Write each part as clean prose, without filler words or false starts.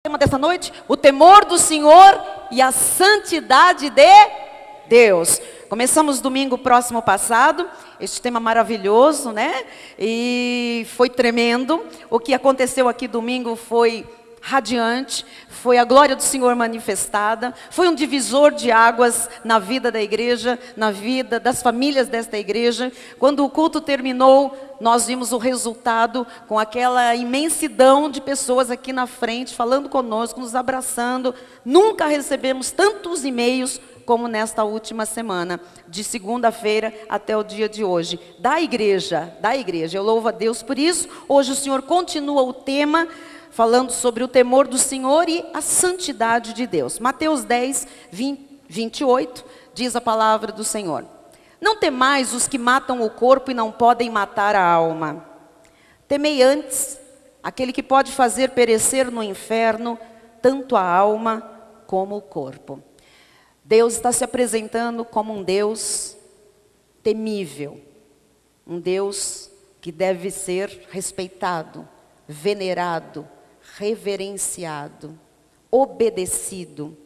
Tema dessa noite, o temor do Senhor e a santidade de Deus. Começamos domingo próximo passado, este tema maravilhoso, né? E foi tremendo. O que aconteceu aqui domingo foi radiante, foi a glória do Senhor manifestada, foi um divisor de águas na vida da igreja, na vida das famílias desta igreja. Quando o culto terminou, nós vimos o resultado com aquela imensidão de pessoas aqui na frente, falando conosco, nos abraçando. Nunca recebemos tantos e-mails como nesta última semana, de segunda-feira até o dia de hoje, da igreja. Eu louvo a Deus por isso. Hoje o Senhor continua o tema, falando sobre o temor do Senhor e a santidade de Deus. Mateus 10, 28, diz a palavra do Senhor: não temais os que matam o corpo e não podem matar a alma. Temei antes aquele que pode fazer perecer no inferno tanto a alma como o corpo. Deus está se apresentando como um Deus temível, um Deus que deve ser respeitado, venerado, reverenciado, obedecido.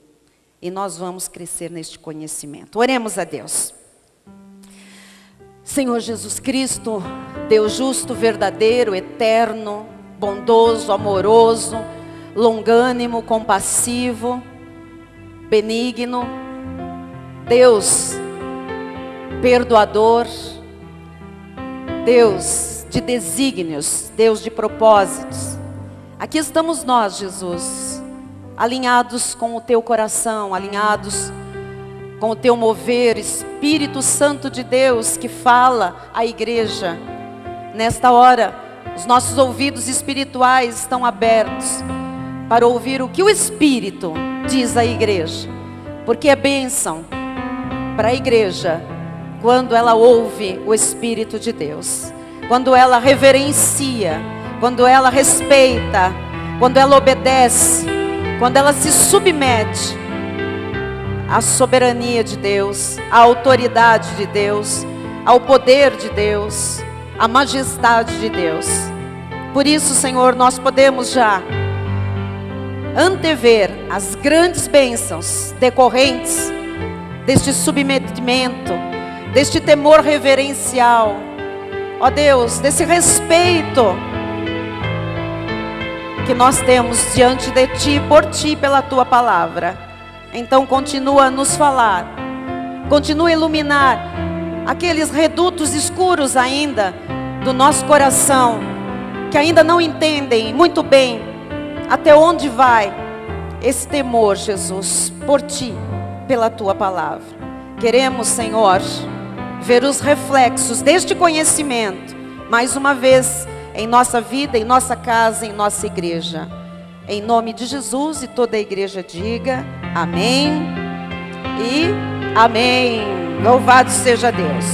E nós vamos crescer neste conhecimento. Oremos a Deus. Senhor Jesus Cristo, Deus justo, verdadeiro, eterno, bondoso, amoroso, longânimo, compassivo, benigno, Deus perdoador, Deus de desígnios, Deus de propósitos. Aqui estamos nós, Jesus, alinhados com o teu coração, alinhados com o teu mover, Espírito Santo de Deus, que fala à igreja. Nesta hora, os nossos ouvidos espirituais estão abertos para ouvir o que o Espírito diz à igreja, porque é bênção para a igreja quando ela ouve o Espírito de Deus, quando ela reverencia, quando ela respeita, quando ela obedece, quando ela se submete à soberania de Deus, à autoridade de Deus, ao poder de Deus, à majestade de Deus. Por isso, Senhor, nós podemos já antever as grandes bênçãos decorrentes deste submetimento, deste temor reverencial, ó Deus, desse respeito que nós temos diante de Ti, por Ti, pela Tua palavra. Então continua a nos falar, continua a iluminar aqueles redutos escuros ainda do nosso coração, que ainda não entendem muito bem até onde vai esse temor, Jesus, por Ti, pela Tua palavra. Queremos, Senhor, ver os reflexos deste conhecimento, mais uma vez, em nossa vida, em nossa casa, em nossa igreja. Em nome de Jesus, e toda a igreja diga amém e amém. Louvado seja Deus.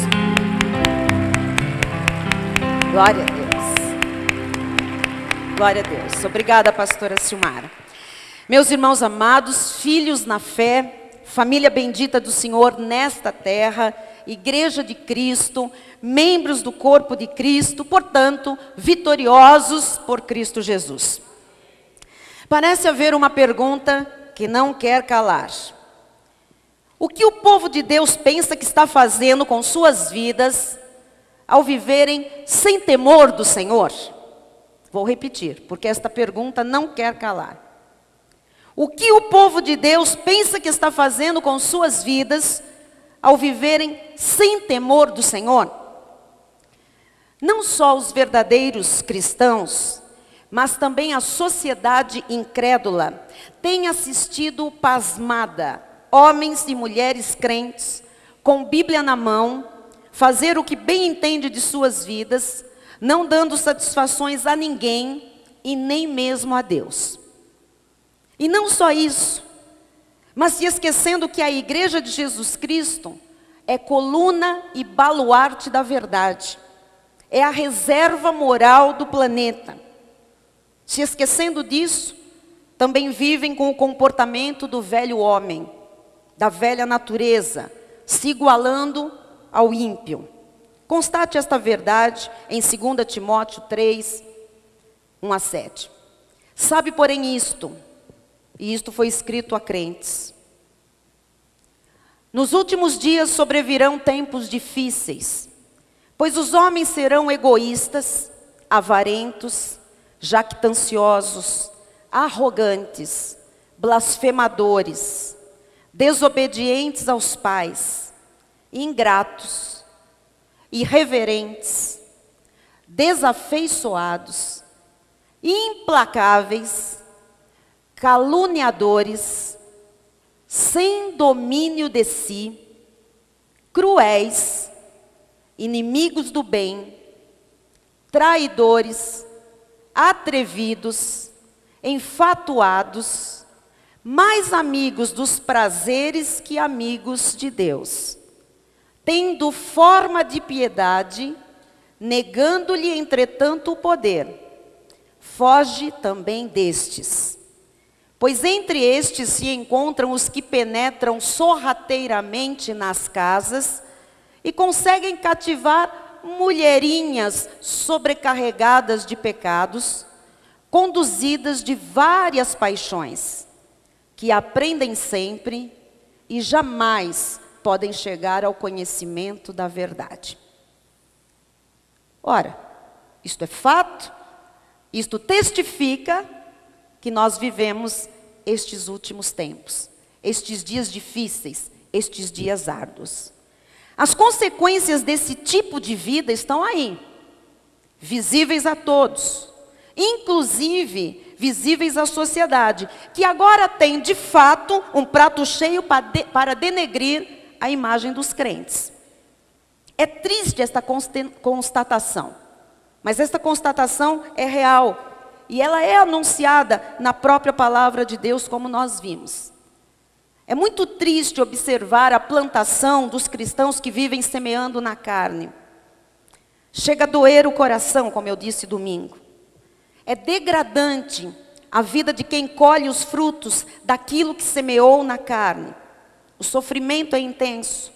Glória a Deus. Glória a Deus. Obrigada, pastora Silmara. Meus irmãos amados, filhos na fé, família bendita do Senhor nesta terra, igreja de Cristo, membros do corpo de Cristo, portanto, vitoriosos por Cristo Jesus. Parece haver uma pergunta que não quer calar. O que o povo de Deus pensa que está fazendo com suas vidas ao viverem sem temor do Senhor? Vou repetir, porque esta pergunta não quer calar. O que o povo de Deus pensa que está fazendo com suas vidas ao viverem sem temor do Senhor? Não só os verdadeiros cristãos, mas também a sociedade incrédula tem assistido pasmada homens e mulheres crentes, com Bíblia na mão, fazer o que bem entende de suas vidas, não dando satisfações a ninguém e nem mesmo a Deus. E não só isso, mas se esquecendo que a igreja de Jesus Cristo é coluna e baluarte da verdade, é a reserva moral do planeta. Se esquecendo disso, também vivem com o comportamento do velho homem, da velha natureza, se igualando ao ímpio. Constate esta verdade em 2 Timóteo 3, 1 a 7. Sabe, porém, isto, E isto foi escrito a crentes. Nos últimos dias sobrevirão tempos difíceis, pois os homens serão egoístas, avarentos, jactanciosos, arrogantes, blasfemadores, desobedientes aos pais, ingratos, irreverentes, desafeiçoados, implacáveis, caluniadores, sem domínio de si, cruéis, inimigos do bem, traidores, atrevidos, enfatuados, mais amigos dos prazeres que amigos de Deus, tendo forma de piedade, negando-lhe, entretanto, o poder. Foge também destes. Pois entre estes se encontram os que penetram sorrateiramente nas casas e conseguem cativar mulherinhas sobrecarregadas de pecados, conduzidas de várias paixões, que aprendem sempre e jamais podem chegar ao conhecimento da verdade. Ora, isto é fato, isto testifica que nós vivemos estes últimos tempos, estes dias difíceis, estes dias árduos. As consequências desse tipo de vida estão aí, visíveis a todos, inclusive visíveis à sociedade, que agora tem de fato um prato cheio para denegrir a imagem dos crentes. É triste esta constatação, mas esta constatação é real. E ela é anunciada na própria palavra de Deus, como nós vimos. É muito triste observar a plantação dos cristãos que vivem semeando na carne. Chega a doer o coração, como eu disse domingo. É degradante a vida de quem colhe os frutos daquilo que semeou na carne. O sofrimento é intenso.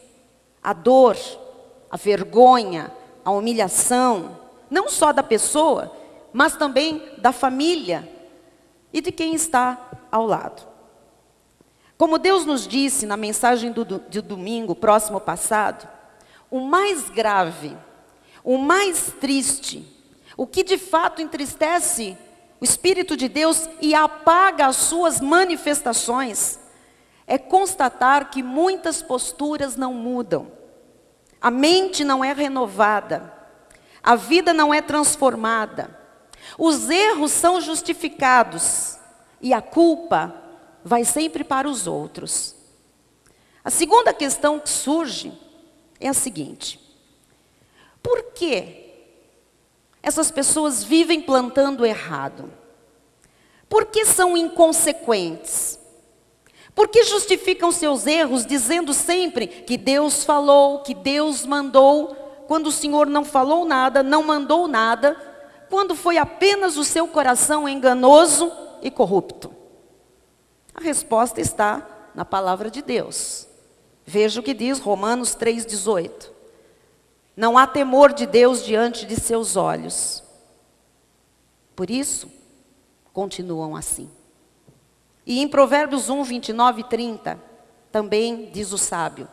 A dor, a vergonha, a humilhação, não só da pessoa, mas também da família e de quem está ao lado. Como Deus nos disse na mensagem de domingo próximo passado, o mais grave, o mais triste, o que de fato entristece o Espírito de Deus e apaga as suas manifestações, é constatar que muitas posturas não mudam, a mente não é renovada, a vida não é transformada, os erros são justificados e a culpa vai sempre para os outros. A segunda questão que surge é a seguinte: por que essas pessoas vivem plantando errado? Por que são inconsequentes? Por que justificam seus erros dizendo sempre que Deus falou, que Deus mandou, quando o Senhor não falou nada, não mandou nada, quando foi apenas o seu coração enganoso e corrupto? A resposta está na palavra de Deus. Veja o que diz Romanos 3,18. Não há temor de Deus diante de seus olhos. Por isso, continuam assim. E em Provérbios 1, 29 e 30, também diz o sábio: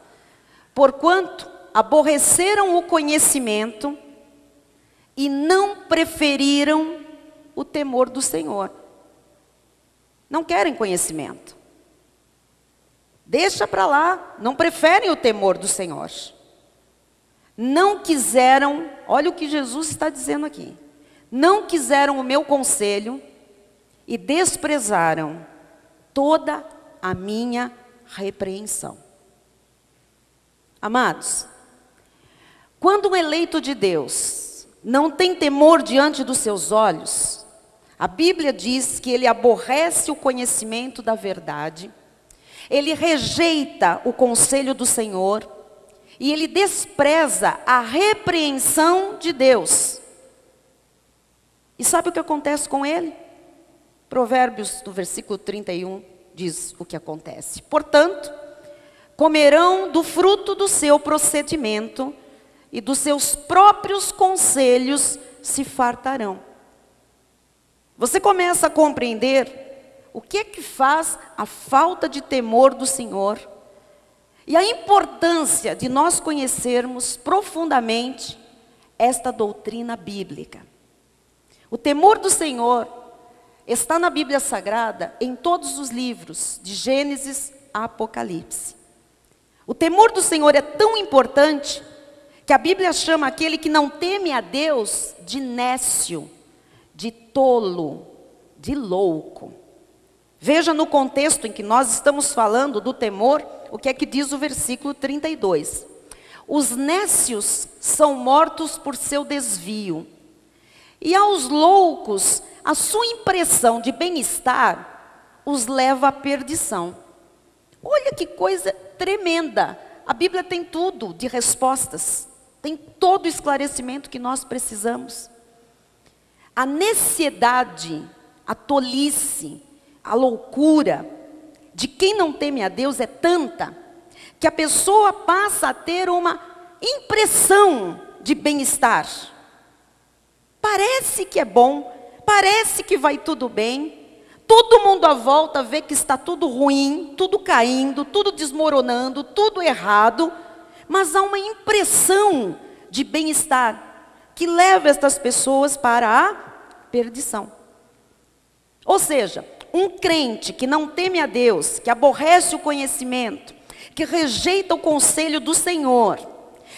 porquanto aborreceram o conhecimento e não preferiram o temor do Senhor. Não querem conhecimento. Deixa para lá, não preferem o temor do Senhor. Não quiseram, olha o que Jesus está dizendo aqui. Não quiseram o meu conselho e desprezaram toda a minha repreensão. Amados, quando um eleito de Deus não tem temor diante dos seus olhos, a Bíblia diz que ele aborrece o conhecimento da verdade, ele rejeita o conselho do Senhor e ele despreza a repreensão de Deus. E sabe o que acontece com ele? Provérbios, no versículo 31, diz o que acontece. Portanto, comerão do fruto do seu procedimento e dos seus próprios conselhos se fartarão. Você começa a compreender o que é que faz a falta de temor do Senhor e a importância de nós conhecermos profundamente esta doutrina bíblica. O temor do Senhor está na Bíblia Sagrada, em todos os livros, de Gênesis a Apocalipse. O temor do Senhor é tão importante que a Bíblia chama aquele que não teme a Deus de nécio, de tolo, de louco. Veja no contexto em que nós estamos falando do temor, o que é que diz o versículo 32. Os nécios são mortos por seu desvio, e aos loucos a sua impressão de bem-estar os leva à perdição. Olha que coisa tremenda. A Bíblia tem tudo de respostas, tem todo o esclarecimento que nós precisamos. A necessidade, a tolice, a loucura de quem não teme a Deus é tanta que a pessoa passa a ter uma impressão de bem-estar. Parece que é bom, parece que vai tudo bem, todo mundo à volta vê que está tudo ruim, tudo caindo, tudo desmoronando, tudo errado, mas há uma impressão de bem-estar que leva estas pessoas para a perdição. Ou seja, um crente que não teme a Deus, que aborrece o conhecimento, que rejeita o conselho do Senhor,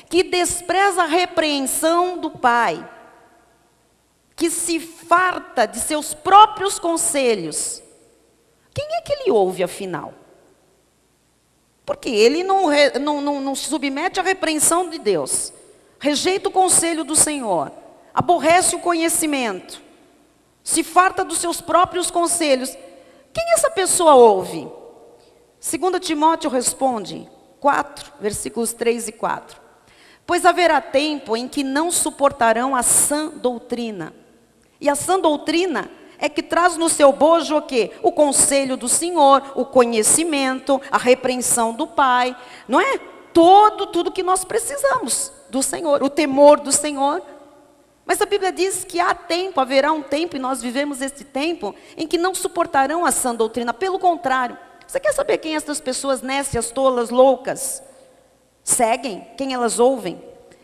que despreza a repreensão do Pai, que se farta de seus próprios conselhos, quem é que ele ouve afinal? Porque ele não se submete à repreensão de Deus, rejeita o conselho do Senhor, aborrece o conhecimento, se farta dos seus próprios conselhos. Quem essa pessoa ouve? 2 Timóteo responde, 4, versículos 3 e 4. Pois haverá tempo em que não suportarão a sã doutrina. E a sã doutrina é que traz no seu bojo o quê? O conselho do Senhor, o conhecimento, a repreensão do Pai. Não é? Tudo que nós precisamos do Senhor, o temor do Senhor. Mas a Bíblia diz que há tempo, haverá um tempo, e nós vivemos este tempo, em que não suportarão a sã doutrina. Pelo contrário, você quer saber quem essas pessoas nécias, tolas, loucas seguem? Quem elas ouvem?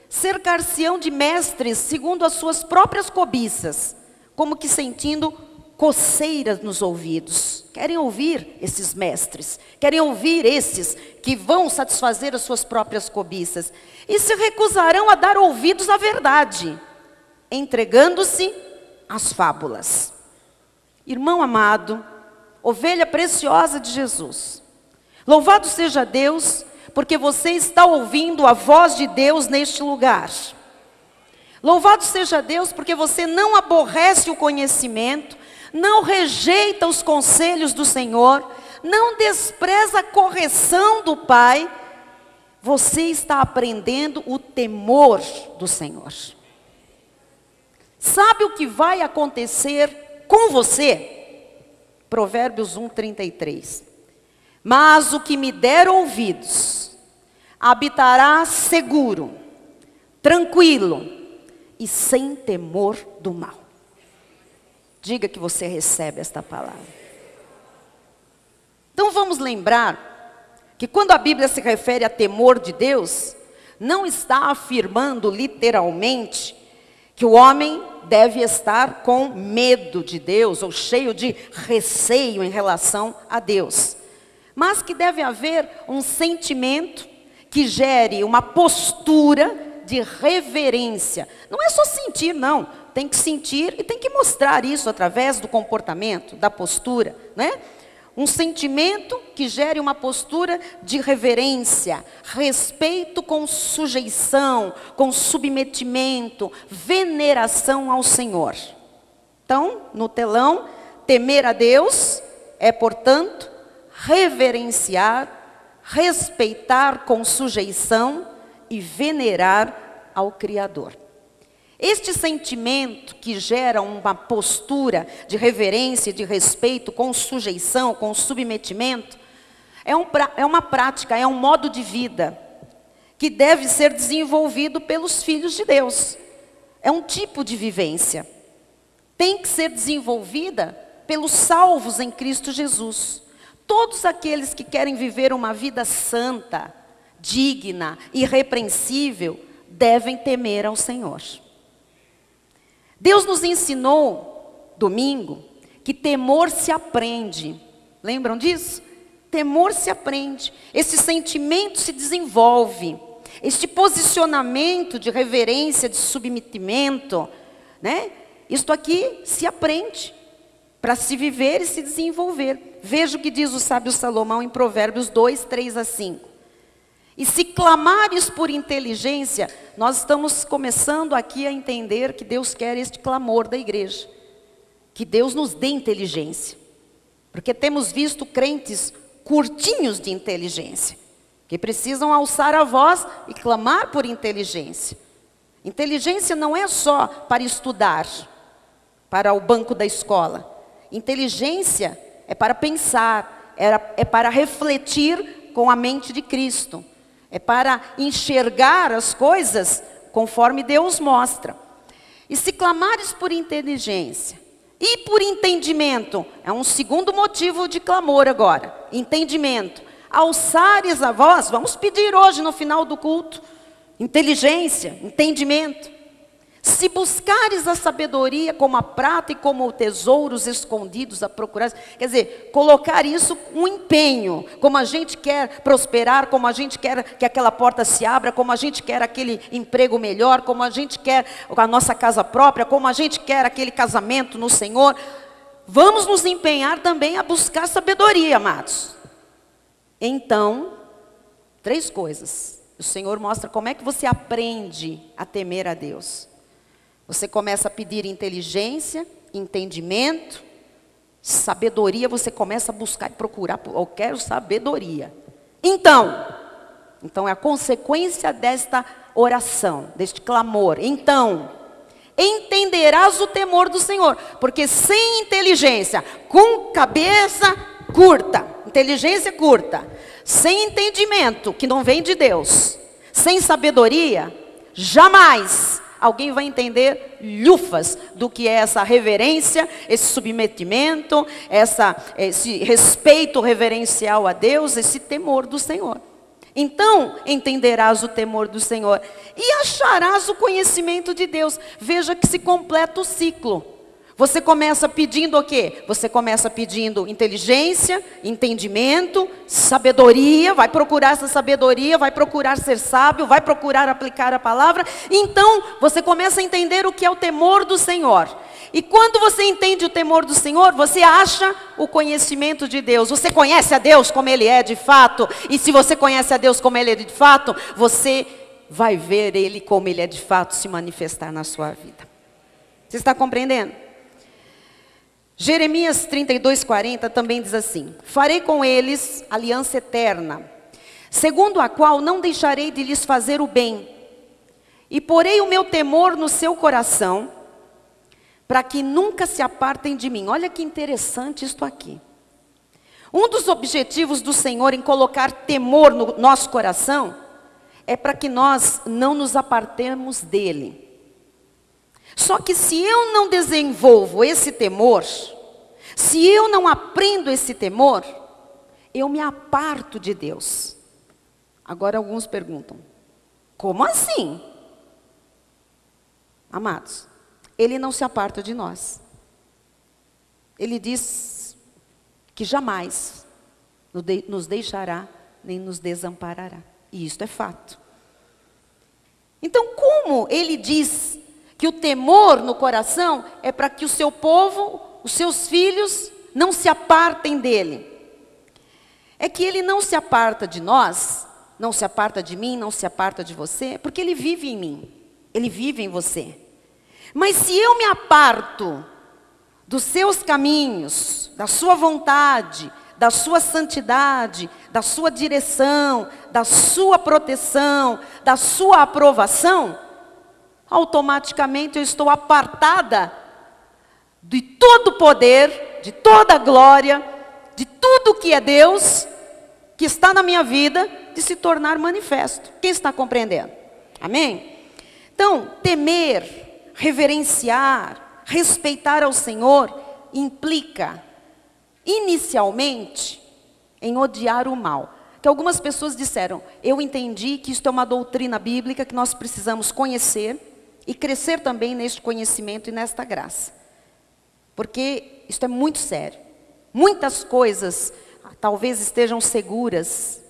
Cercar-se-ão de mestres segundo as suas próprias cobiças, como que sentindo coceiras nos ouvidos. Querem ouvir esses mestres, querem ouvir esses que vão satisfazer as suas próprias cobiças. E se recusarão a dar ouvidos à verdade, entregando-se às fábulas. Irmão amado, ovelha preciosa de Jesus, louvado seja Deus, porque você está ouvindo a voz de Deus neste lugar. Louvado seja Deus, porque você não aborrece o conhecimento, não rejeita os conselhos do Senhor, não despreza a correção do Pai. Você está aprendendo o temor do Senhor. Sabe o que vai acontecer com você? Provérbios 1:33. Mas o que me der ouvidos, habitará seguro, tranquilo e sem temor do mal. Diga que você recebe esta palavra. Então vamos lembrar que quando a Bíblia se refere a temor de Deus, não está afirmando literalmente que o homem deve estar com medo de Deus ou cheio de receio em relação a Deus, mas que deve haver um sentimento que gere uma postura de reverência. Não é só sentir, não. Tem que sentir e tem que mostrar isso através do comportamento, da postura, né? Um sentimento que gere uma postura de reverência, respeito com sujeição, com submetimento, veneração ao Senhor. Então, no telão, temer a Deus é, portanto, reverenciar, respeitar com sujeição e venerar ao Criador. Este sentimento que gera uma postura de reverência, de respeito, com sujeição, com submetimento, é uma prática, é um modo de vida que deve ser desenvolvido pelos filhos de Deus. É um tipo de vivência. Tem que ser desenvolvida pelos salvos em Cristo Jesus. Todos aqueles que querem viver uma vida santa, digna, irrepreensível, devem temer ao Senhor. Deus nos ensinou, domingo, que temor se aprende. Lembram disso? Temor se aprende. Esse sentimento se desenvolve. Este posicionamento de reverência, de submetimento, né? Isto aqui se aprende para se viver e se desenvolver. Veja o que diz o sábio Salomão em Provérbios 2, 3 a 5. E se clamares por inteligência, nós estamos começando aqui a entender que Deus quer este clamor da igreja. Que Deus nos dê inteligência. Porque temos visto crentes curtinhos de inteligência, que precisam alçar a voz e clamar por inteligência. Inteligência não é só para estudar, para o banco da escola. Inteligência é para pensar, é para refletir com a mente de Cristo. É para enxergar as coisas conforme Deus mostra. E se clamares por inteligência e por entendimento, é um segundo motivo de clamor agora. Entendimento. Alçares a voz, vamos pedir hoje no final do culto. Inteligência, entendimento. Se buscares a sabedoria como a prata e como tesouros escondidos a procurar, quer dizer, colocar isso com empenho, como a gente quer prosperar, como a gente quer que aquela porta se abra, como a gente quer aquele emprego melhor, como a gente quer a nossa casa própria, como a gente quer aquele casamento no Senhor. Vamos nos empenhar também a buscar sabedoria, amados. Então, 3 coisas. O Senhor mostra como é que você aprende a temer a Deus. Você começa a pedir inteligência, entendimento, sabedoria, você começa a buscar e procurar, eu quero sabedoria. Então é a consequência desta oração, deste clamor. Então, entenderás o temor do Senhor, porque sem inteligência, com cabeça curta, inteligência curta, sem entendimento, que não vem de Deus, sem sabedoria, jamais alguém vai entender lhufas do que é essa reverência, esse submetimento, esse respeito reverencial a Deus, esse temor do Senhor. Então entenderás o temor do Senhor e acharás o conhecimento de Deus. Veja que se completa o ciclo. Você começa pedindo o quê? Você começa pedindo inteligência, entendimento, sabedoria, vai procurar essa sabedoria, vai procurar ser sábio, vai procurar aplicar a palavra. Então, você começa a entender o que é o temor do Senhor. E quando você entende o temor do Senhor, você acha o conhecimento de Deus. Você conhece a Deus como Ele é de fato. E se você conhece a Deus como Ele é de fato, você vai ver Ele como Ele é de fato se manifestar na sua vida. Você está compreendendo? Jeremias 32:40 também diz assim: farei com eles aliança eterna, segundo a qual não deixarei de lhes fazer o bem, e porei o meu temor no seu coração, para que nunca se apartem de mim. Olha que interessante isto aqui. Um dos objetivos do Senhor em colocar temor no nosso coração, é para que nós não nos apartemos dele. Só que se eu não desenvolvo esse temor, se eu não aprendo esse temor, eu me aparto de Deus. Agora alguns perguntam, como assim? Amados, Ele não se aparta de nós. Ele diz que jamais nos deixará, nem nos desamparará. E isto é fato. Então, como Ele diz que o temor no coração é para que o seu povo, os seus filhos, não se apartem dele? É que Ele não se aparta de nós, não se aparta de mim, não se aparta de você, porque Ele vive em mim, Ele vive em você. Mas se eu me aparto dos seus caminhos, da sua vontade, da sua santidade, da sua direção, da sua proteção, da sua aprovação, automaticamente eu estou apartada de todo o poder, de toda a glória, de tudo que é Deus, que está na minha vida, de se tornar manifesto. Quem está compreendendo? Amém? Então, temer, reverenciar, respeitar ao Senhor, implica, inicialmente, em odiar o mal. Que algumas pessoas disseram, eu entendi que isto é uma doutrina bíblica que nós precisamos conhecer e crescer também neste conhecimento e nesta graça. Porque isto é muito sério. Muitas coisas talvez estejam seguras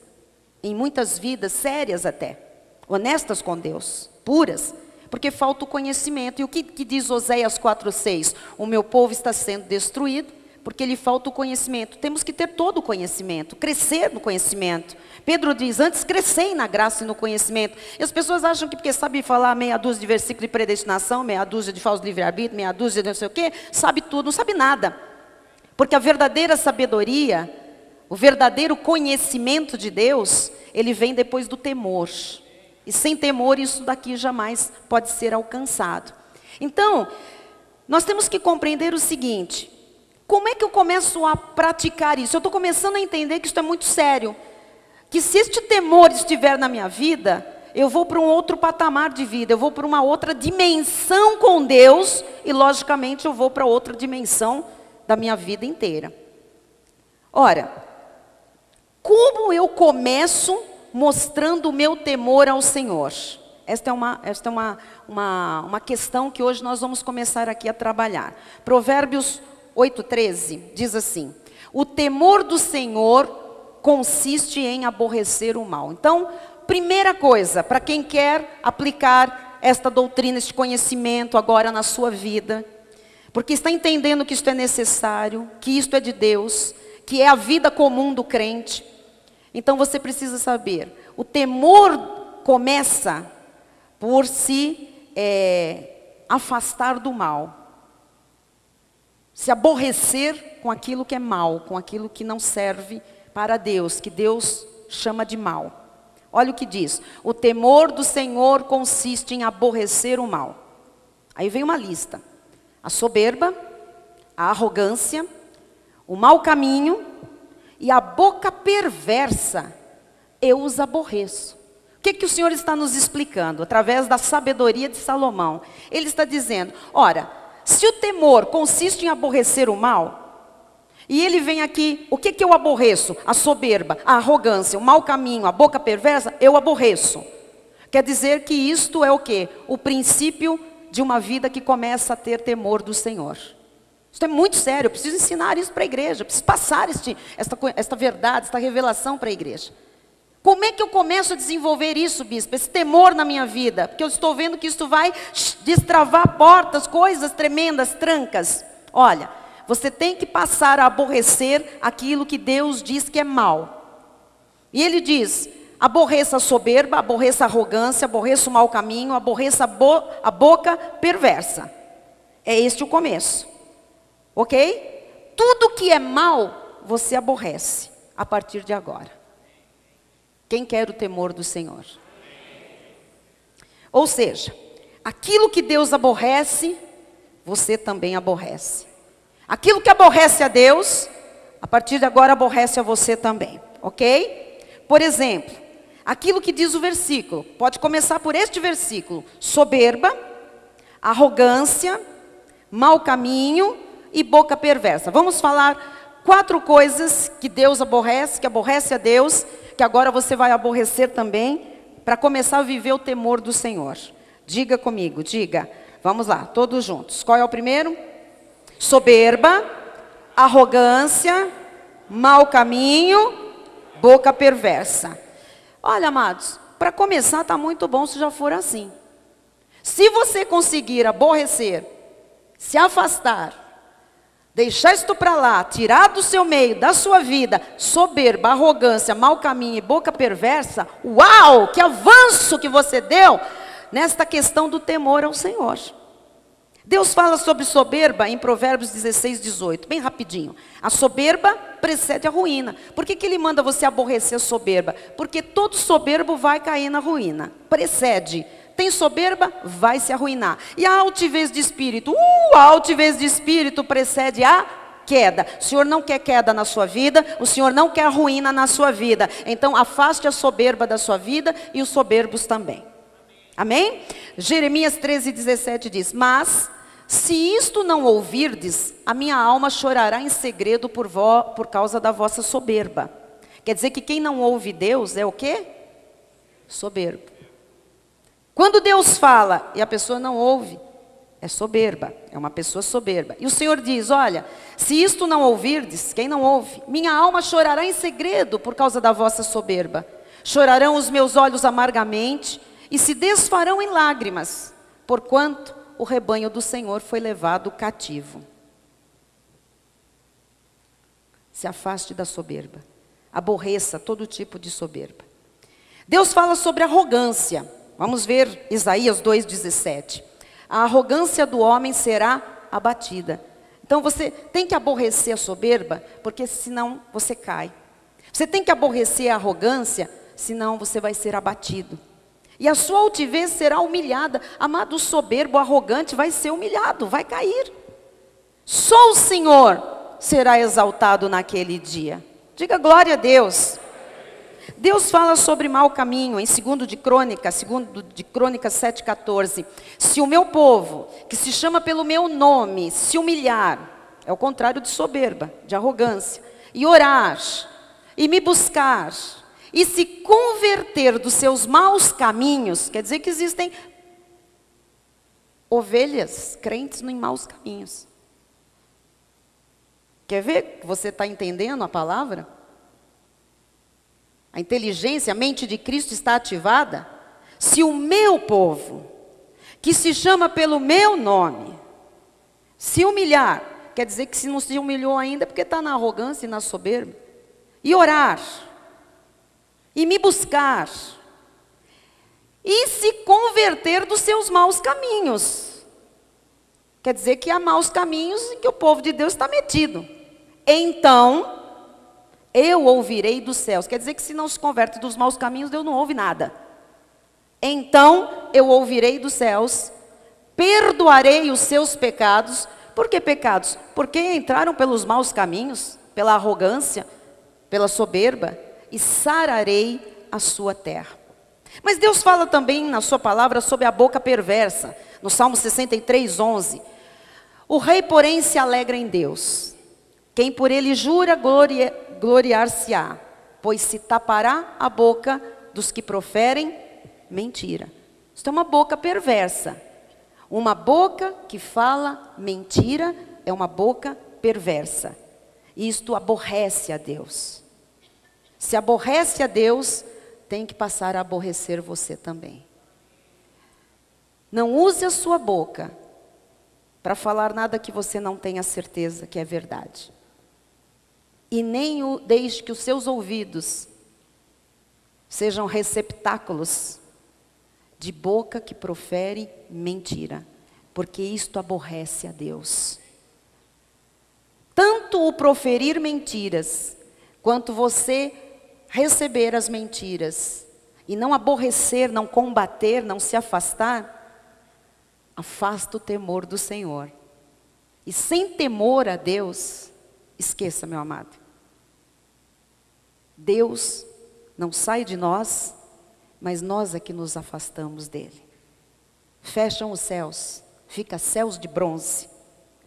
em muitas vidas sérias até, honestas com Deus, puras, porque falta o conhecimento. E o que diz Oséias 4:6? O meu povo está sendo destruído porque lhe falta o conhecimento. Temos que ter todo o conhecimento, crescer no conhecimento. Pedro diz, antes crescei na graça e no conhecimento. E as pessoas acham que porque sabe falar meia dúzia de versículo de predestinação, meia dúzia de falso livre-arbítrio, meia dúzia de não sei o quê, sabe tudo, não sabe nada. Porque a verdadeira sabedoria, o verdadeiro conhecimento de Deus, ele vem depois do temor. E sem temor isso daqui jamais pode ser alcançado. Então, nós temos que compreender o seguinte: como é que eu começo a praticar isso? Eu estou começando a entender que isso é muito sério. Que se este temor estiver na minha vida, eu vou para um outro patamar de vida, eu vou para uma outra dimensão com Deus, e logicamente eu vou para outra dimensão da minha vida inteira. Ora, como eu começo mostrando o meu temor ao Senhor? Esta é uma questão que hoje nós vamos começar aqui a trabalhar. Provérbios 8:13 diz assim: o temor do Senhor consiste em aborrecer o mal. Então, primeira coisa, para quem quer aplicar esta doutrina, este conhecimento agora na sua vida, porque está entendendo que isto é necessário, que isto é de Deus, que é a vida comum do crente, então você precisa saber, o temor começa por se afastar do mal. Se aborrecer com aquilo que é mal, com aquilo que não serve para Deus, que Deus chama de mal. Olha o que diz: o temor do Senhor consiste em aborrecer o mal. Aí vem uma lista: a soberba, a arrogância, o mau caminho e a boca perversa, eu os aborreço. O que o Senhor está nos explicando? Através da sabedoria de Salomão. Ele está dizendo, ora, se o temor consiste em aborrecer o mal, e ele vem aqui, o que eu aborreço? A soberba, a arrogância, o mau caminho, a boca perversa, eu aborreço. Quer dizer que isto é o quê? O princípio de uma vida que começa a ter temor do Senhor. Isso é muito sério, eu preciso ensinar isso para a igreja, eu preciso passar esta verdade, esta revelação para a igreja. Como é que eu começo a desenvolver isso, bispo? Esse temor na minha vida, porque eu estou vendo que isso vai destravar portas, coisas tremendas, trancas. Olha, você tem que passar a aborrecer aquilo que Deus diz que é mal. E Ele diz, aborreça a soberba, aborreça a arrogância, aborreça o mau caminho, aborreça a boca perversa. É este o começo. Ok? Tudo que é mal, você aborrece a partir de agora. Quem quer o temor do Senhor? Ou seja, aquilo que Deus aborrece, você também aborrece. Aquilo que aborrece a Deus, a partir de agora aborrece a você também. Ok? Por exemplo, aquilo que diz o versículo, pode começar por este versículo: soberba, arrogância, mau caminho e boca perversa. Vamos falar 4 coisas que Deus aborrece, que aborrece a Deus, que agora você vai aborrecer também, para começar a viver o temor do Senhor. Diga comigo, diga. Vamos lá, todos juntos. Qual é o primeiro? Soberba, arrogância, mau caminho, boca perversa. Olha, amados, para começar está muito bom se já for assim. Se você conseguir aborrecer, se afastar, deixar isto para lá, tirar do seu meio, da sua vida, soberba, arrogância, mau caminho e boca perversa, uau, que avanço que você deu nesta questão do temor ao Senhor. Deus fala sobre soberba em Provérbios 16:18, bem rapidinho. A soberba precede a ruína. Por que Ele manda você aborrecer a soberba? Porque todo soberbo vai cair na ruína. Precede. Tem soberba, vai se arruinar. E a altivez de espírito? A altivez de espírito precede a queda. O Senhor não quer queda na sua vida, o Senhor não quer ruína na sua vida. Então afaste a soberba da sua vida e os soberbos também. Amém? Jeremias 13:17 diz, mas Se isto não ouvirdes, a minha alma chorará em segredo por causa da vossa soberba. Quer dizer que quem não ouve Deus é o quê? Soberbo. Quando Deus fala e a pessoa não ouve, é soberba, é uma pessoa soberba. E o Senhor diz, olha, se isto não ouvirdes, quem não ouve, minha alma chorará em segredo por causa da vossa soberba. Chorarão os meus olhos amargamente e se desfarão em lágrimas, porquanto o rebanho do Senhor foi levado cativo. Se afaste da soberba. Aborreça todo tipo de soberba. Deus fala sobre arrogância. Vamos ver Isaías 2,17. A arrogância do homem será abatida. Então você tem que aborrecer a soberba, porque senão você cai. Você tem que aborrecer a arrogância, senão você vai ser abatido. E a sua altivez será humilhada. Amado, o soberbo, o arrogante vai ser humilhado, vai cair. Só o Senhor será exaltado naquele dia. Diga glória a Deus. Deus fala sobre mau caminho em 2 de Crônicas 7,14. Se o meu povo, que se chama pelo meu nome, se humilhar, é o contrário de soberba, de arrogância, e orar, e me buscar, e se converter dos seus maus caminhos, quer dizer que existem ovelhas crentes em maus caminhos. Quer ver que você está entendendo a palavra? A inteligência, a mente de Cristo está ativada. Se o meu povo, que se chama pelo meu nome, se humilhar, quer dizer que se não se humilhou ainda, porque está na arrogância e na soberba, e orar, e me buscar, e se converter dos seus maus caminhos. Quer dizer que há maus caminhos em que o povo de Deus está metido. Então, eu ouvirei dos céus. Quer dizer que se não se converte dos maus caminhos, Deus não ouve nada. Então, eu ouvirei dos céus, perdoarei os seus pecados. Por que pecados? Porque entraram pelos maus caminhos, pela arrogância, pela soberba, e sararei a sua terra. Mas Deus fala também na sua palavra sobre a boca perversa, no Salmo 63:11. O rei, porém, se alegra em Deus. Quem por ele jura, gloriar-se-á, pois se tapará a boca dos que proferem mentira. Isso é uma boca perversa. Uma boca que fala mentira é uma boca perversa. Isto aborrece a Deus. Se aborrece a Deus, tem que passar a aborrecer você também. Não use a sua boca para falar nada que você não tenha certeza que é verdade. E nem deixe que os seus ouvidos sejam receptáculos de boca que profere mentira, porque isto aborrece a Deus. Tanto o proferir mentiras, quanto você receber as mentiras, e não aborrecer, não combater, não se afastar, afasta o temor do Senhor. E sem temor a Deus, esqueça, meu amado. Deus não sai de nós, mas nós é que nos afastamos dele. Fecham os céus, fica céus de bronze.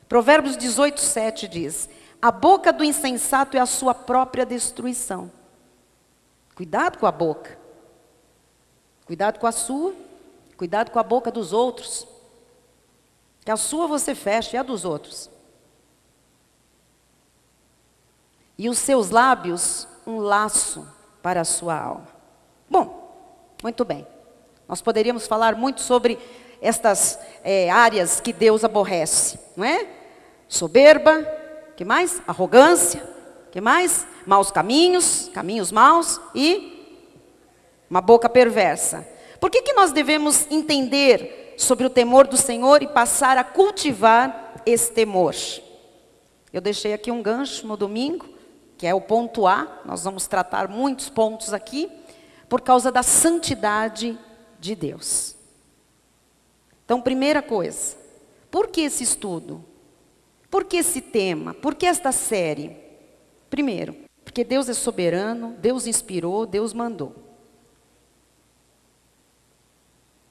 Provérbios 18:7 diz: a boca do insensato é a sua própria destruição. Cuidado com a boca. Cuidado com a sua, cuidado com a boca dos outros. Que a sua você fecha e a dos outros. E os seus lábios, um laço para a sua alma. Bom, muito bem. Nós poderíamos falar muito sobre estas áreas que Deus aborrece, não é? Soberba, que mais? Arrogância, que mais? Maus caminhos, caminhos maus e uma boca perversa. Por que nós devemos entender sobre o temor do Senhor e passar a cultivar esse temor? Eu deixei aqui um gancho no domingo, que é o ponto A. Nós vamos tratar muitos pontos aqui, por causa da santidade de Deus. Então, primeira coisa, por que esse estudo? Por que esse tema? Por que esta série? Primeiro, porque Deus é soberano, Deus inspirou, Deus mandou.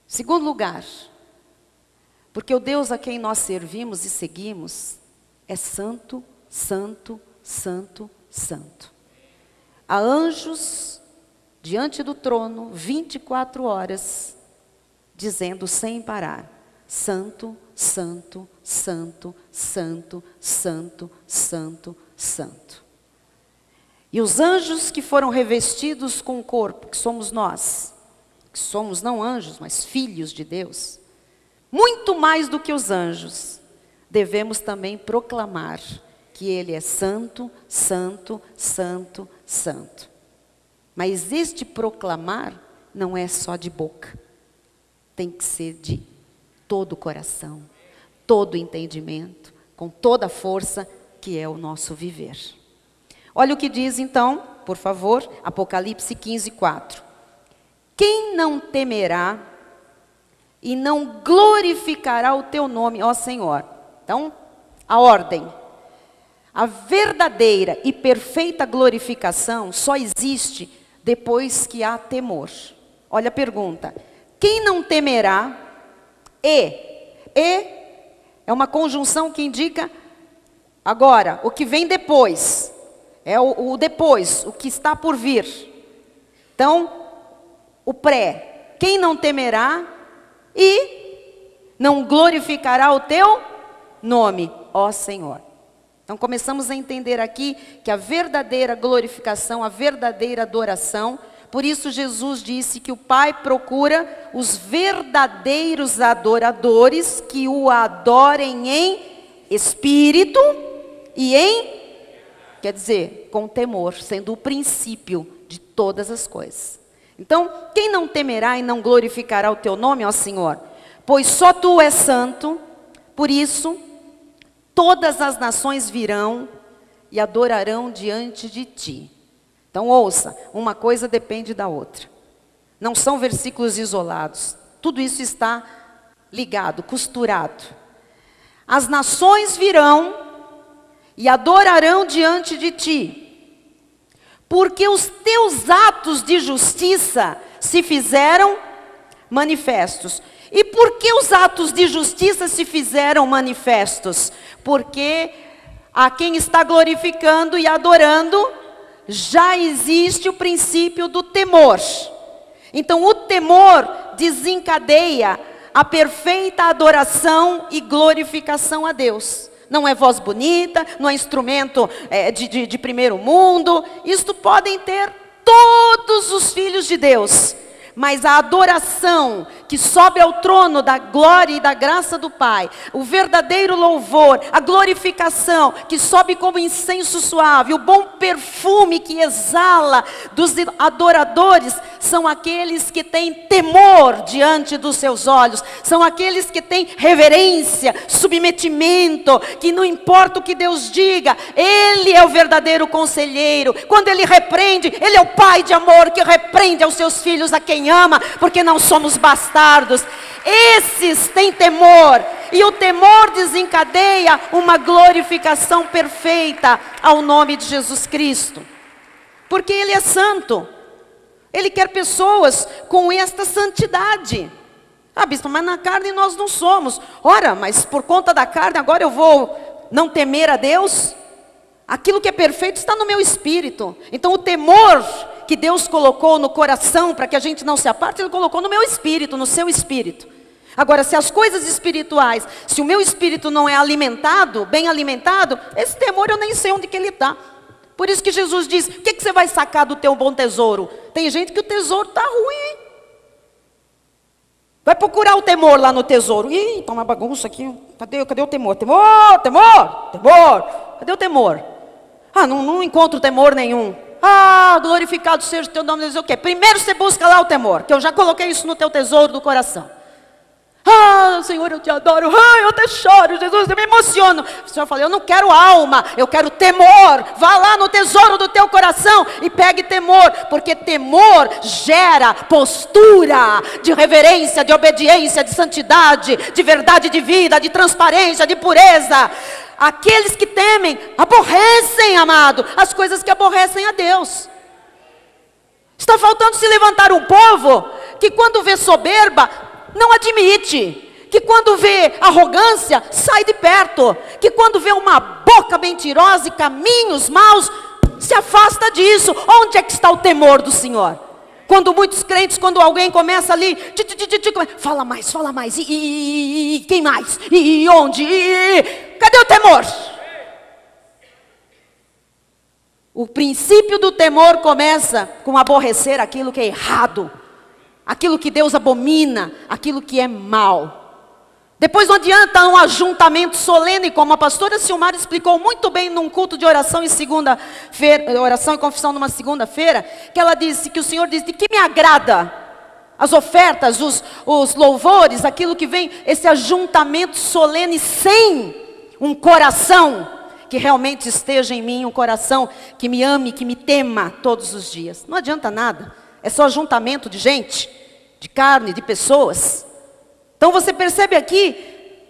Segundo lugar, Porque o Deus a quem nós servimos e seguimos é santo, santo, santo, santo. Há anjos diante do trono 24 horas, dizendo sem parar: santo, santo, santo, santo, santo, santo, santo. E os anjos que foram revestidos com o corpo, que somos nós, que somos não anjos, mas filhos de Deus, muito mais do que os anjos, devemos também proclamar que Ele é santo, santo, santo, santo. Mas este proclamar não é só de boca, tem que ser de todo o coração, todo o entendimento, com toda a força que é o nosso viver. Olha o que diz então, por favor, Apocalipse 15, 4. Quem não temerá e não glorificará o teu nome, ó Senhor? Então, a ordem. A verdadeira e perfeita glorificação só existe depois que há temor. Olha a pergunta. Quem não temerá é uma conjunção que indica agora, o que vem depois. É o depois, o que está por vir. Então, o pré. Quem não temerá e não glorificará o teu nome, ó Senhor. Então começamos a entender aqui que a verdadeira glorificação, a verdadeira adoração, por isso Jesus disse que o Pai procura os verdadeiros adoradores que o adorem em espírito e quer dizer, com temor, sendo o princípio de todas as coisas. Então, quem não temerá e não glorificará o teu nome, ó Senhor? Pois só tu és santo, por isso todas as nações virão e adorarão diante de ti. Então ouça, uma coisa depende da outra. Não são versículos isolados. Tudo isso está ligado, costurado. As nações virão e adorarão diante de ti, porque os teus atos de justiça se fizeram manifestos. E por que os atos de justiça se fizeram manifestos? Porque a quem está glorificando e adorando, já existe o princípio do temor. Então o temor desencadeia a perfeita adoração e glorificação a Deus. Não é voz bonita, não é instrumento de primeiro mundo. Isto podem ter todos os filhos de Deus. Mas a adoração que sobe ao trono da glória e da graça do Pai, o verdadeiro louvor, a glorificação que sobe como incenso suave, o bom perfume que exala dos adoradores, são aqueles que têm temor diante dos seus olhos, são aqueles que têm reverência, submetimento, que não importa o que Deus diga, Ele é o verdadeiro conselheiro. Quando Ele repreende, Ele é o Pai de amor que repreende aos seus filhos a quem ama, porque não somos bastardos. Esses têm temor, e o temor desencadeia uma glorificação perfeita ao nome de Jesus Cristo, porque Ele é santo. Ele quer pessoas com esta santidade. Ah, bispo, mas na carne nós não somos. Ora, mas por conta da carne agora eu vou não temer a Deus? Aquilo que é perfeito está no meu espírito. Então o temor que Deus colocou no coração para que a gente não se aparte, Ele colocou no meu espírito, no seu espírito. Agora, se as coisas espirituais, se o meu espírito não é alimentado, bem alimentado, esse temor eu nem sei onde que ele está. Por isso que Jesus diz: o que você vai sacar do teu bom tesouro? Tem gente que o tesouro está ruim, hein? Vai procurar o temor lá no tesouro. Ih, tá uma bagunça aqui. Cadê o temor? Temor, temor, temor. Cadê o temor? Ah, não encontro temor nenhum. Ah, glorificado seja o teu nome. Diz o quê? Primeiro você busca lá o temor, que eu já coloquei isso no teu tesouro do coração. Ah, Senhor, eu te adoro. Ah, eu até choro, Jesus, eu me emociono. O Senhor falou: eu não quero alma, eu quero temor. Vá lá no tesouro do teu coração e pegue temor, porque temor gera postura de reverência, de obediência, de santidade, de verdade de vida, de transparência, de pureza. Aqueles que temem aborrecem, amado, as coisas que aborrecem a Deus. Está faltando se levantar um povo que, quando vê soberba, não admite que quando vê arrogância, sai de perto, que quando vê uma boca mentirosa e caminhos maus, se afasta disso. Onde é que está o temor do Senhor? Quando muitos crentes, quando alguém começa ali, fala mais, e quem mais? E onde? Cadê o temor? O princípio do temor começa com aborrecer aquilo que é errado, aquilo que Deus abomina, aquilo que é mal. Depois não adianta um ajuntamento solene, como a pastora Silmar explicou muito bem num culto de oração em segunda-feira, oração e confissão numa segunda-feira, que ela disse, que o Senhor disse, de que me agrada as ofertas, os louvores, aquilo que vem, esse ajuntamento solene sem um coração que realmente esteja em mim, um coração que me ame, que me tema todos os dias. Não adianta nada, é só ajuntamento de gente, de carne, de pessoas. Então você percebe aqui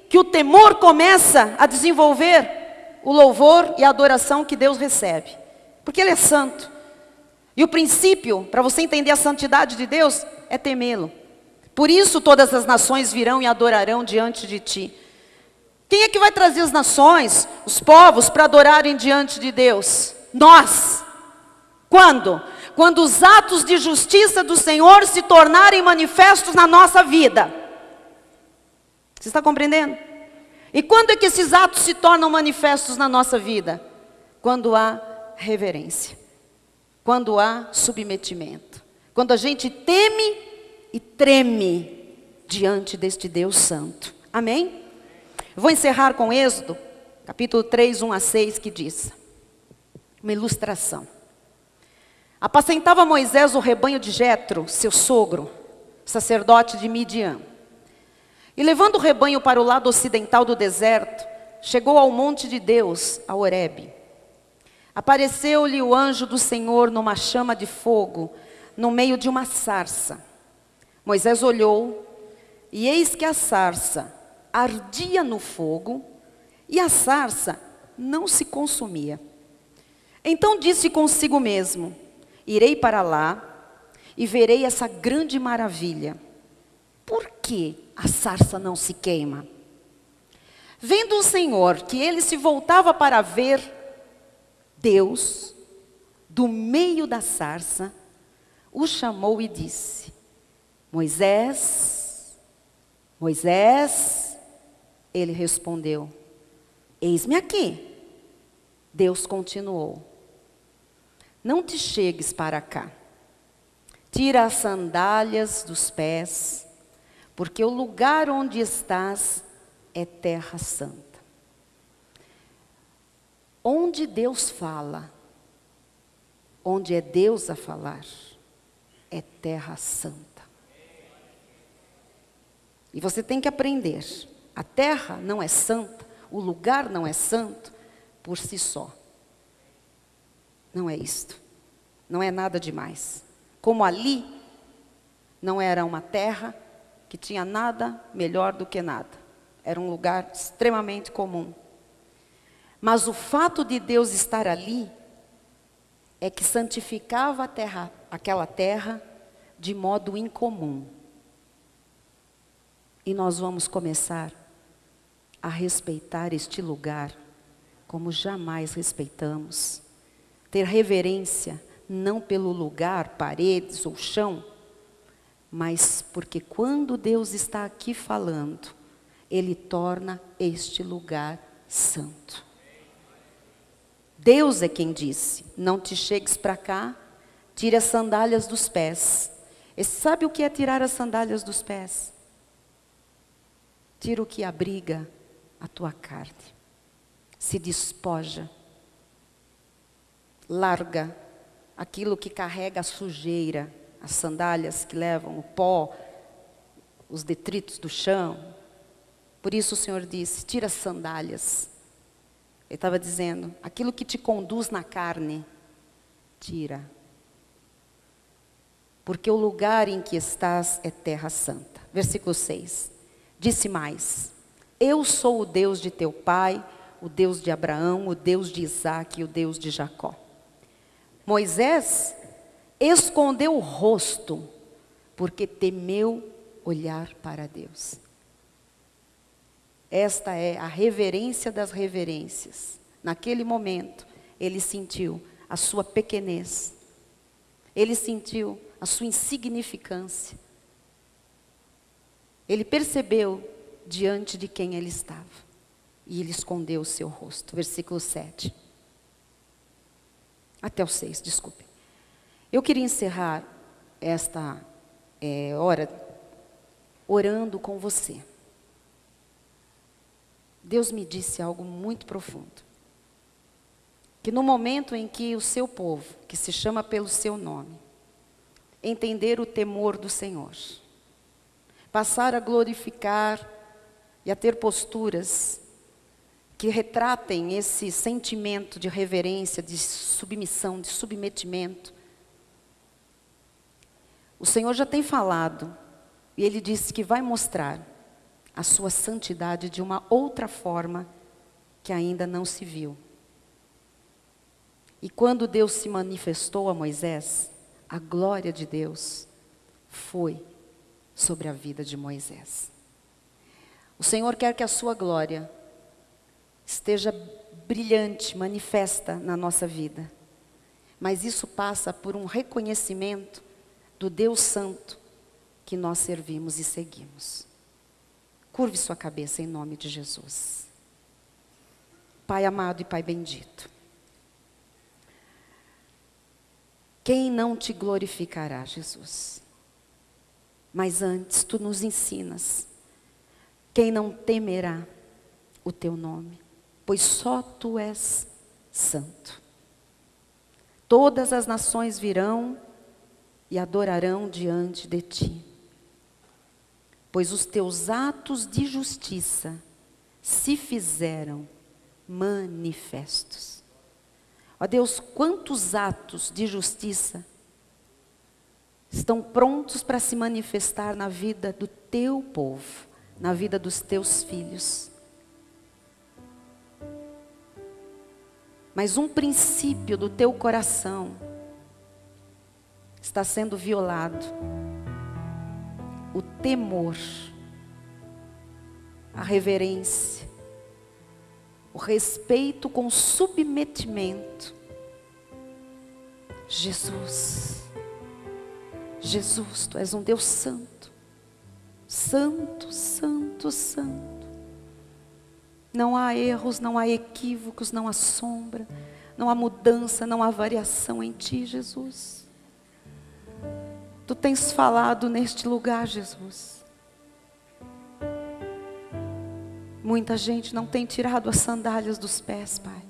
que o temor começa a desenvolver o louvor e a adoração que Deus recebe, porque Ele é santo. E o princípio, para você entender a santidade de Deus, é temê-lo. Por isso todas as nações virão e adorarão diante de ti. Quem é que vai trazer as nações, os povos, para adorarem diante de Deus? Nós. Quando? Quando os atos de justiça do Senhor se tornarem manifestos na nossa vida. Você está compreendendo? E quando é que esses atos se tornam manifestos na nossa vida? Quando há reverência. Quando há submetimento. Quando a gente teme e treme diante deste Deus santo. Amém? Eu vou encerrar com Êxodo, capítulo 3, 1 a 6, que diz. Uma ilustração. Apacentava Moisés o rebanho de Jetro, seu sogro, sacerdote de Midian. E levando o rebanho para o lado ocidental do deserto, chegou ao monte de Deus, a Horebe. Apareceu-lhe o anjo do Senhor numa chama de fogo, no meio de uma sarça. Moisés olhou, e eis que a sarça ardia no fogo, e a sarça não se consumia. Então disse consigo mesmo, irei para lá, e verei essa grande maravilha. Por que a sarça não se queima? Vendo o Senhor que ele se voltava para ver Deus, do meio da sarça, o chamou e disse, Moisés, Moisés, ele respondeu, eis-me aqui. Deus continuou, não te chegues para cá, tira as sandálias dos pés, porque o lugar onde estás é terra santa. Onde Deus fala, onde é Deus a falar, é terra santa. E você tem que aprender, a terra não é santa, o lugar não é santo por si só. Não é isto, não é nada demais. Como ali não era uma terra que tinha nada melhor do que nada. Era um lugar extremamente comum. Mas o fato de Deus estar ali é que santificava a terra, aquela terra de modo incomum. E nós vamos começar a respeitar este lugar como jamais respeitamos. Ter reverência não pelo lugar, paredes ou chão, mas porque quando Deus está aqui falando, Ele torna este lugar santo. Deus é quem disse, não te chegues para cá, tire as sandálias dos pés. E sabe o que é tirar as sandálias dos pés? Tira o que abriga a tua carne. Se despoja. Larga aquilo que carrega a sujeira, as sandálias que levam o pó, os detritos do chão. Por isso o Senhor disse, tira as sandálias. Ele estava dizendo, aquilo que te conduz na carne, tira. Porque o lugar em que estás é terra santa. Versículo 6. Disse mais, eu sou o Deus de teu pai, o Deus de Abraão, o Deus de Isaque e o Deus de Jacó. Moisés escondeu o rosto, porque temeu olhar para Deus. Esta é a reverência das reverências. Naquele momento, ele sentiu a sua pequenez. Ele sentiu a sua insignificância. Ele percebeu diante de quem ele estava. E ele escondeu o seu rosto. Versículo 7. Até o 6, desculpe. Eu queria encerrar esta hora orando com você. Deus me disse algo muito profundo. Que no momento em que o seu povo, que se chama pelo seu nome, entender o temor do Senhor, passar a glorificar e a ter posturas que retratem esse sentimento de reverência, de submissão, de submetimento. O Senhor já tem falado, e Ele disse que vai mostrar a sua santidade de uma outra forma que ainda não se viu. E quando Deus se manifestou a Moisés, a glória de Deus foi sobre a vida de Moisés. O Senhor quer que a sua glória esteja brilhante, manifesta na nossa vida. Mas isso passa por um reconhecimento do Deus Santo que nós servimos e seguimos. Curve sua cabeça em nome de Jesus. Pai amado e Pai bendito. Quem não te glorificará, Jesus? Mas antes, tu nos ensinas. Quem não temerá o teu nome? Pois só tu és santo. Todas as nações virão e adorarão diante de ti. Pois os teus atos de justiça se fizeram manifestos. Ó Deus, quantos atos de justiça estão prontos para se manifestar na vida do teu povo, na vida dos teus filhos. Mas um princípio do teu coração está sendo violado. O temor, a reverência, o respeito com submetimento. Jesus, Jesus, tu és um Deus santo, santo, santo, santo. Não há erros, não há equívocos, não há sombra, não há mudança, não há variação em ti, Jesus. Tu tens falado neste lugar, Jesus. Muita gente não tem tirado as sandálias dos pés, Pai.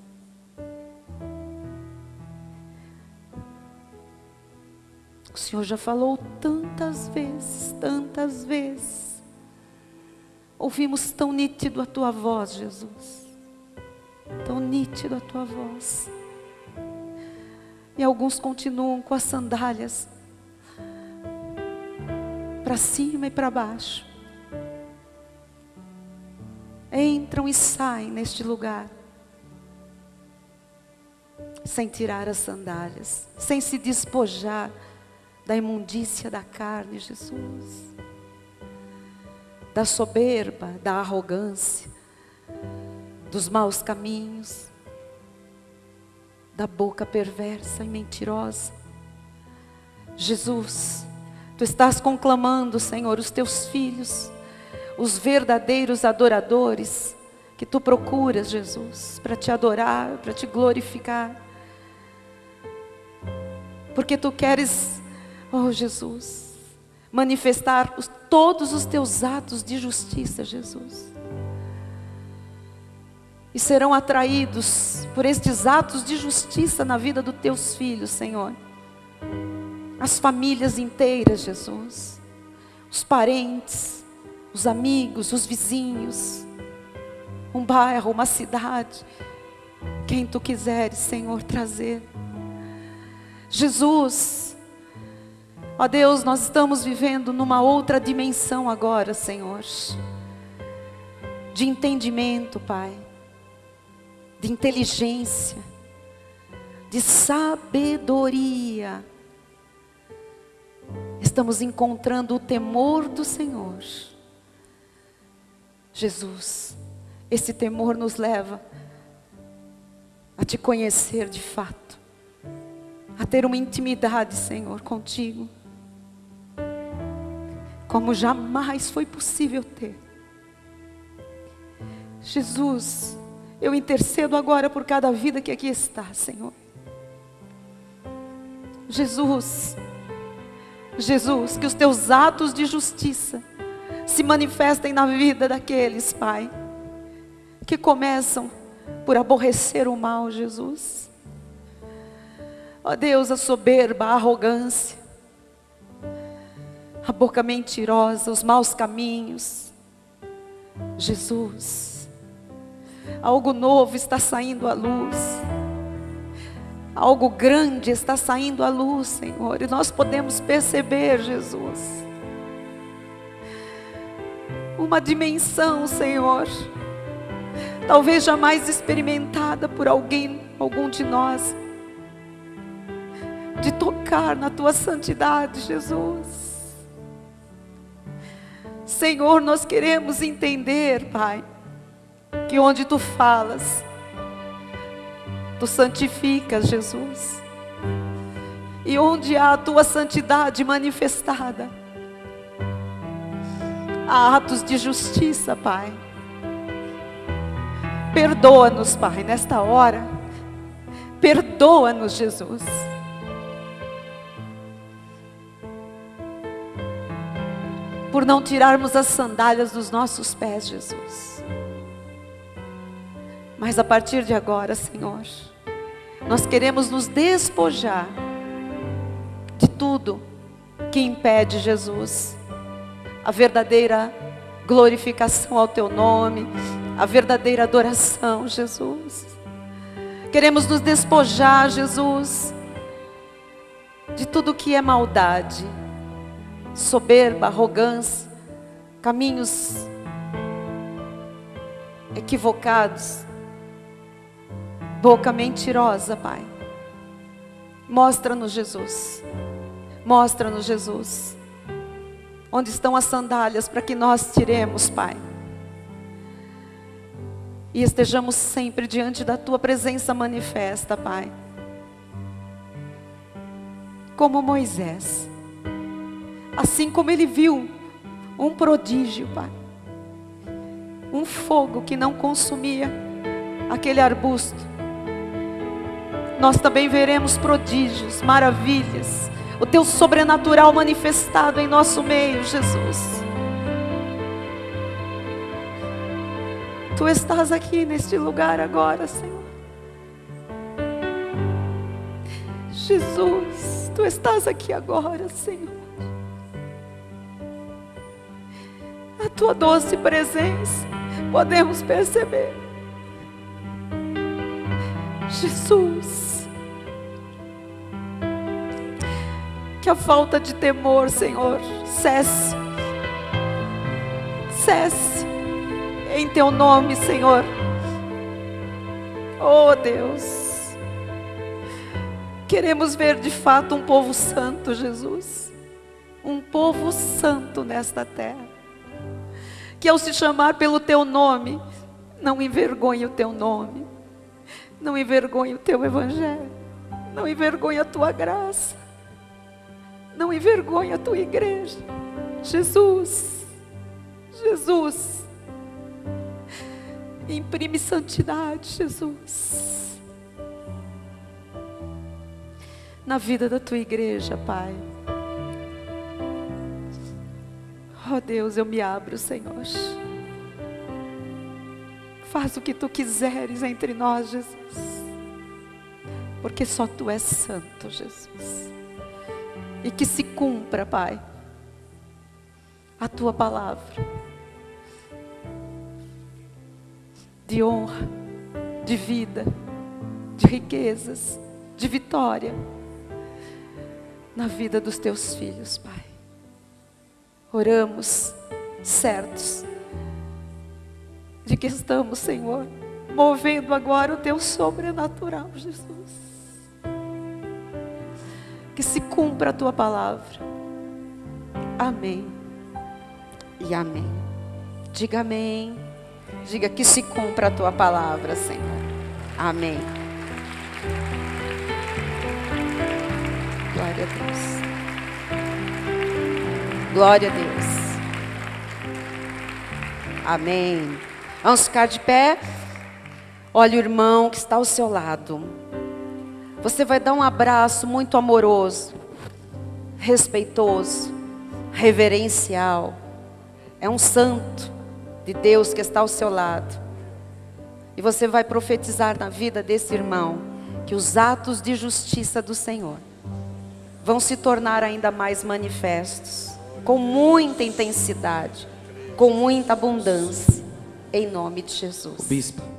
O Senhor já falou tantas vezes, tantas vezes. Ouvimos tão nítido a tua voz, Jesus. Tão nítido a tua voz. E alguns continuam com as sandálias para cima e para baixo. Entram e saem neste lugar sem tirar as sandálias, sem se despojar da imundícia da carne, Jesus, da soberba, da arrogância, dos maus caminhos, da boca perversa e mentirosa. Jesus, tu estás conclamando, Senhor, os teus filhos, os verdadeiros adoradores que tu procuras, Jesus, para te adorar, para te glorificar. Porque tu queres, oh Jesus, manifestar todos os teus atos de justiça, Jesus. E serão atraídos por estes atos de justiça na vida dos teus filhos, Senhor. As famílias inteiras, Jesus. Os parentes, os amigos, os vizinhos. Um bairro, uma cidade. Quem tu quiseres, Senhor, trazer. Jesus, ó Deus, nós estamos vivendo numa outra dimensão agora, Senhor. De entendimento, Pai. De inteligência. De sabedoria. Estamos encontrando o temor do Senhor. Jesus, esse temor nos leva a te conhecer de fato, a ter uma intimidade, Senhor, contigo, como jamais foi possível ter. Jesus, eu intercedo agora por cada vida que aqui está, Senhor. Jesus, Jesus, que os teus atos de justiça se manifestem na vida daqueles, Pai, que começam por aborrecer o mal, Jesus. Ó Deus, a soberba, a arrogância, a boca mentirosa, os maus caminhos. Jesus, algo novo está saindo à luz. Algo grande está saindo à luz, Senhor, e nós podemos perceber, Jesus, uma dimensão, Senhor, talvez jamais experimentada por algum de nós, de tocar na tua santidade, Jesus. Senhor, nós queremos entender, Pai, que onde tu falas, tu santificas, Jesus. E onde há a tua santidade manifestada, há atos de justiça, Pai. Perdoa-nos, Pai, nesta hora. Perdoa-nos, Jesus. Por não tirarmos as sandálias dos nossos pés, Jesus. Mas a partir de agora, Senhor, nós queremos nos despojar de tudo que impede, Jesus, a verdadeira glorificação ao teu nome, a verdadeira adoração, Jesus. Queremos nos despojar, Jesus, de tudo que é maldade, soberba, arrogância, caminhos equivocados, boca mentirosa, Pai. Mostra-nos, Jesus. Mostra-nos, Jesus, onde estão as sandálias para que nós tiremos, Pai, e estejamos sempre diante da tua presença manifesta, Pai, como Moisés, assim como ele viu um prodígio, Pai, um fogo que não consumia aquele arbusto. Nós também veremos prodígios, maravilhas, o teu sobrenatural manifestado em nosso meio, Jesus. Tu estás aqui neste lugar agora, Senhor. Jesus, tu estás aqui agora, Senhor. A tua doce presença podemos perceber. Jesus, que a falta de temor, Senhor, cesse. Cesse em teu nome, Senhor. Oh Deus, queremos ver de fato um povo santo, Jesus. Um povo santo nesta terra, que ao se chamar pelo teu nome, não envergonhe o teu nome, não envergonhe o teu evangelho, não envergonhe a tua graça, não envergonhe a tua igreja. Jesus, Jesus, imprime santidade, Jesus, na vida da tua igreja, Pai. Oh Deus, eu me abro, Senhor. Faz o que tu quiseres entre nós, Jesus, porque só tu és santo, Jesus. E que se cumpra, Pai, a tua palavra de honra, de vida, de riquezas, de vitória na vida dos teus filhos, Pai. Oramos certos de que estamos, Senhor, movendo agora o teu sobrenatural, Jesus. Que se cumpra a tua palavra. Amém e amém. Diga amém. Diga que se cumpra a tua palavra, Senhor. Amém. Glória a Deus. Glória a Deus. Amém. Vamos ficar de pé. Olha o irmão que está ao seu lado. Você vai dar um abraço muito amoroso, respeitoso, reverencial. É um santo de Deus que está ao seu lado. E você vai profetizar na vida desse irmão que os atos de justiça do Senhor vão se tornar ainda mais manifestos, com muita intensidade, com muita abundância, em nome de Jesus. Bispo.